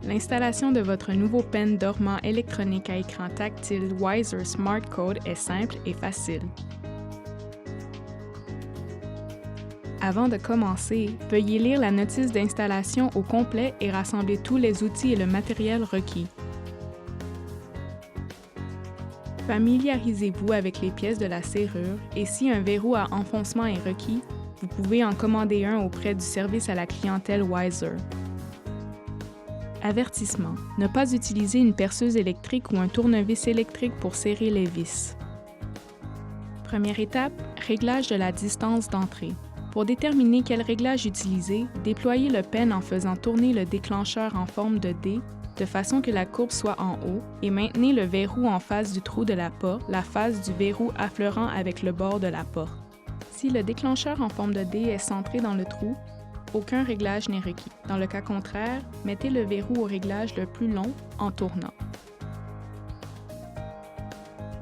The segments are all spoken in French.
L'installation de votre nouveau pen dormant électronique à écran tactile Wiser Smart Code est simple et facile. Avant de commencer, veuillez lire la notice d'installation au complet et rassembler tous les outils et le matériel requis. Familiarisez-vous avec les pièces de la serrure et si un verrou à enfoncement est requis, vous pouvez en commander un auprès du service à la clientèle Wiser. Avertissement. Ne pas utiliser une perceuse électrique ou un tournevis électrique pour serrer les vis. Première étape, réglage de la distance d'entrée. Pour déterminer quel réglage utiliser, déployez le pen en faisant tourner le déclencheur en forme de D de façon que la courbe soit en haut et maintenez le verrou en face du trou de la porte, la face du verrou affleurant avec le bord de la porte. Si le déclencheur en forme de D est centré dans le trou, aucun réglage n'est requis. Dans le cas contraire, mettez le verrou au réglage le plus long en tournant.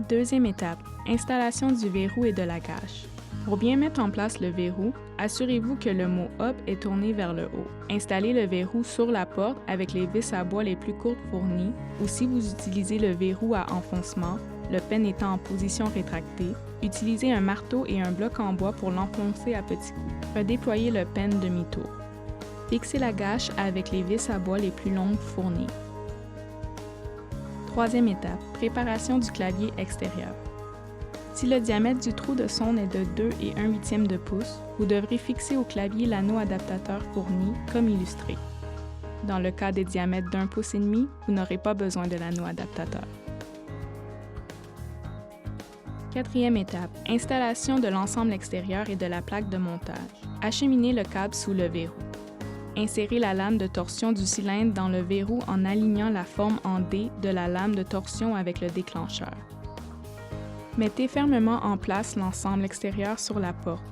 Deuxième étape, installation du verrou et de la gâche. Pour bien mettre en place le verrou, assurez-vous que le mot « Up » est tourné vers le haut. Installez le verrou sur la porte avec les vis à bois les plus courtes fournies ou si vous utilisez le verrou à enfoncement, le pen étant en position rétractée, utilisez un marteau et un bloc en bois pour l'enfoncer à petits coups. Redéployez le pen demi-tour. Fixez la gâche avec les vis à bois les plus longues fournies. Troisième étape, préparation du clavier extérieur. Si le diamètre du trou de sonde est de 2 et 1/8 de pouce, vous devrez fixer au clavier l'anneau adaptateur fourni, comme illustré. Dans le cas des diamètres d'1,5 pouce, vous n'aurez pas besoin de l'anneau adaptateur. Quatrième étape, installation de l'ensemble extérieur et de la plaque de montage. Acheminez le câble sous le verrou. Insérez la lame de torsion du cylindre dans le verrou en alignant la forme en D de la lame de torsion avec le déclencheur. Mettez fermement en place l'ensemble extérieur sur la porte.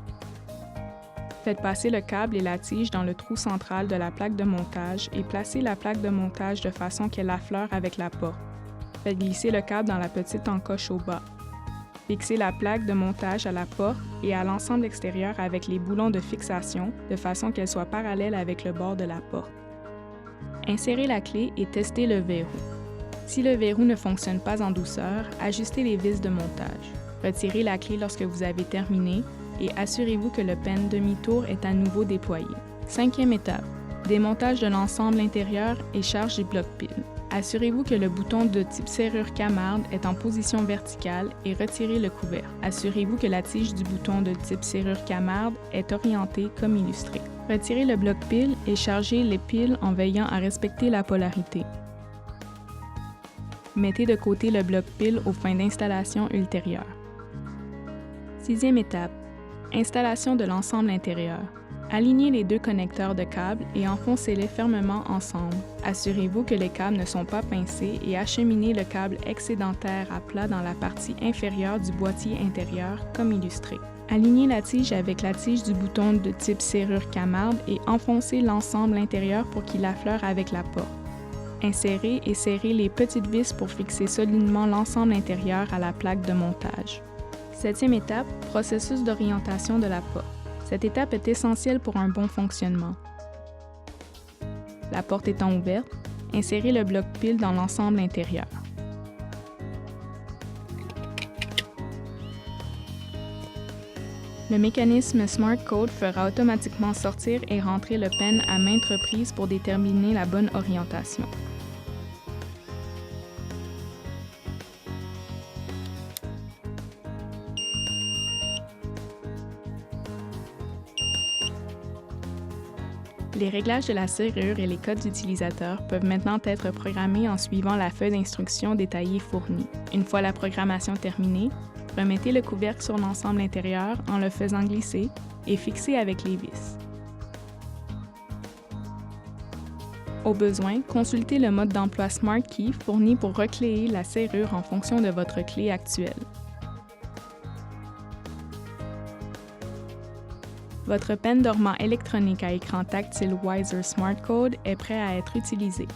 Faites passer le câble et la tige dans le trou central de la plaque de montage et placez la plaque de montage de façon qu'elle affleure avec la porte. Faites glisser le câble dans la petite encoche au bas. Fixez la plaque de montage à la porte et à l'ensemble extérieur avec les boulons de fixation de façon qu'elle soit parallèle avec le bord de la porte. Insérez la clé et testez le verrou. Si le verrou ne fonctionne pas en douceur, ajustez les vis de montage. Retirez la clé lorsque vous avez terminé et assurez-vous que le pen demi-tour est à nouveau déployé. Cinquième étape, démontage de l'ensemble intérieur et charge du bloc-pile. Assurez-vous que le bouton de type serrure camarde est en position verticale et retirez le couvercle. Assurez-vous que la tige du bouton de type serrure camarde est orientée comme illustré. Retirez le bloc-pile et chargez les piles en veillant à respecter la polarité. Mettez de côté le bloc-pile aux fins d'installation ultérieure. Sixième étape, installation de l'ensemble intérieur. Alignez les deux connecteurs de câbles et enfoncez-les fermement ensemble. Assurez-vous que les câbles ne sont pas pincés et acheminez le câble excédentaire à plat dans la partie inférieure du boîtier intérieur comme illustré. Alignez la tige avec la tige du bouton de type serrure camarde et enfoncez l'ensemble intérieur pour qu'il affleure avec la porte. Insérez et serrez les petites vis pour fixer solidement l'ensemble intérieur à la plaque de montage. Septième étape, processus d'orientation de la porte. Cette étape est essentielle pour un bon fonctionnement. La porte étant ouverte, insérez le bloc-pile dans l'ensemble intérieur. Le mécanisme Smart Code fera automatiquement sortir et rentrer le pen à maintes reprises pour déterminer la bonne orientation. Les réglages de la serrure et les codes utilisateurs peuvent maintenant être programmés en suivant la feuille d'instructions détaillée fournie. Une fois la programmation terminée, remettez le couvercle sur l'ensemble intérieur en le faisant glisser et fixez avec les vis. Au besoin, consultez le mode d'emploi Smart Key fourni pour recléer la serrure en fonction de votre clé actuelle. Votre pen dormant électronique à écran tactile Wiser Smart Code est prêt à être utilisé.